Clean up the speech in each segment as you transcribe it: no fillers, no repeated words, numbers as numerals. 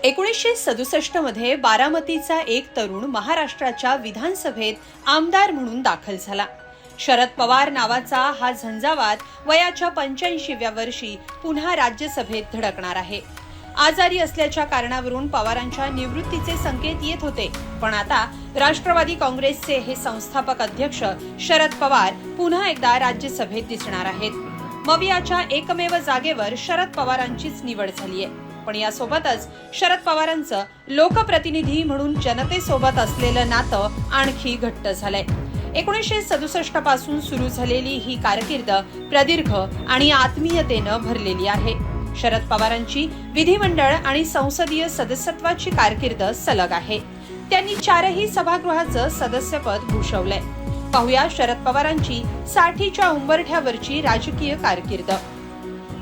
1967 मध्ये बारामतीचा एक तरुण महाराष्ट्राच्या विधानसभेत आमदार म्हणून दाखल झाला. शरद पवार नावाचा हा झंझावात वयाच्या 85व्या वर्षी पुन्हा राज्यसभेत धडकणार आहे. आजारी असल्याच्या कारणावरून पवारांच्या निवृत्तीचे संकेत येत होते, पण आता राष्ट्रवादी काँग्रेसचे हे संस्थापक अध्यक्ष शरद पवार पुन्हा एकदा राज्यसभेत दिसणार आहेत. मवियाच्या एकमेव जागेवर शरद पवारांचीच निवड झालीय. पण यासोबतच शरद पवारांचं लोकप्रतिनिधी म्हणून जनतेसोबत असलेलं नातं आणखी घट्ट झालंय. 1967 पासून सुरू झालेली ही कारकीर्द प्रदीर्घ आणि आत्मीयतेनं भरलेली आहे. शरद पवारांची विधिमंडळ आणि संसदीय सदस्यत्वाची कारकीर्द सलग आहे. त्यांनी 4ही सभागृहाचं सदस्यपद भूषवलंय. पाहूया शरद पवारांची 60च्या उंबरठ्यावरची राजकीय कारकीर्द.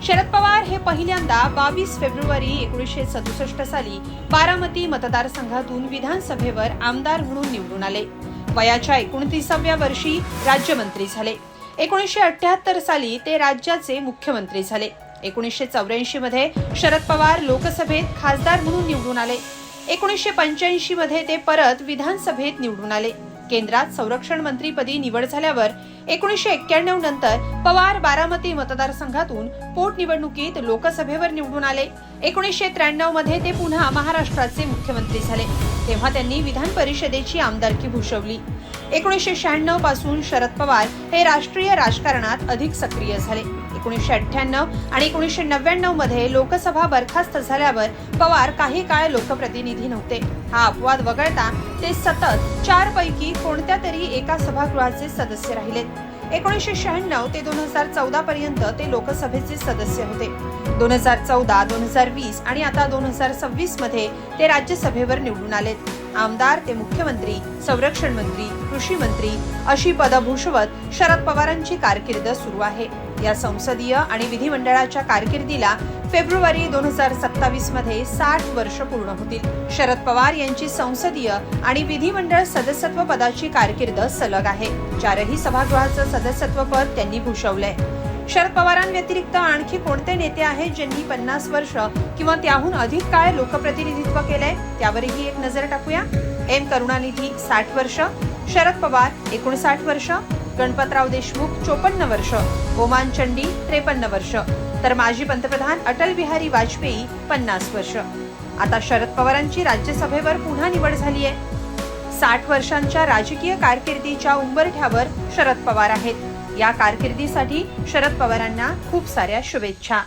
शरद पवार हे पहिल्यांदा 22 फेब्रुवारी 1967 साली बारामती मतदारसंघातून विधानसभेवर आमदार म्हणून निवडून आले. वयाच्या 29व्या वर्षी राज्यमंत्री झाले. 1978 साली ते राज्याचे मुख्यमंत्री झाले. 1984 मध्ये शरद पवार लोकसभेत खासदार म्हणून निवडून आले. 1985 मध्ये ते परत विधानसभेत निवडून आले. केंद्रात संरक्षण मंत्रीपदी निवड झाल्यावर 1991 नंतर पवार बारामती मतदारसंघातून पोटनिवडणुकीत लोकसभेवर निवडून आले. 1993 मध्ये ते पुन्हा महाराष्ट्राचे मुख्यमंत्री झाले. तेव्हा त्यांनी विधान परिषदेची आमदारकी भूषवली. 1996 पासून शरद पवार हे राष्ट्रीय राजकारणात अधिक सक्रिय झाले. 1998 आणि 1999 मध्ये लोकसभा बरखास्त झाल्यावर पवार काही काळ लोकप्रतिनिधी नव्हते. हा अपवाद वगळता ते सतत 4 पैकी कोणत्या तरी एका सभागृहाचे सदस्य राहिलेत. 1996 ते 2014 पर्यंत ते लोकसभेचे सदस्य होते. 2014, 2020 आणि आता 2026 मध्ये ते राज्यसभेवर निवडून आलेत. आमदार ते मुख्यमंत्री, संरक्षण मंत्री, कृषी मंत्री अशी पदं भूषवत शरद पवारांची कारकीर्द सुरू आहे. या संसदीय आणि विधिमंडळाच्या कारकिर्दीला फेब्रुवारी 2027 मध्ये 60 वर्ष पूर्ण होतील. शरद पवार यांची संसदीय आणि विधिमंडळ सदस्यत्व पदाची कारकीर्द सलग आहे. 4ही सभागृहाचं सदस्यत्व पद त्यांनी भूषवलंय. शरद पवारांव्यतिरिक्त आणखी कोणते नेते आहेत ज्यांनी 50 वर्ष किंवा त्याहून अधिक काळ लोकप्रतिनिधित्व केलंय, त्यावरही एक नजर टाकूया. एम करुणानिधी 60 वर्ष, शरद पवार 59 वर्ष, गणपतराव देशमुख 54 वर्ष, ओमान चंडी 53 वर्ष, तर माजी पंतप्रधान अटल बिहारी वाजपेयी 50 वर्ष. आता शरद पवारांची राज्यसभेवर पुन्हा निवड झाली आहे. 60 वर्षांच्या राजकीय कारकिर्दीच्या उंबरठ्यावर शरद पवार आहेत. या कारकिर्दीसाठी शरद पवारांना खूप साऱ्या शुभेच्छा.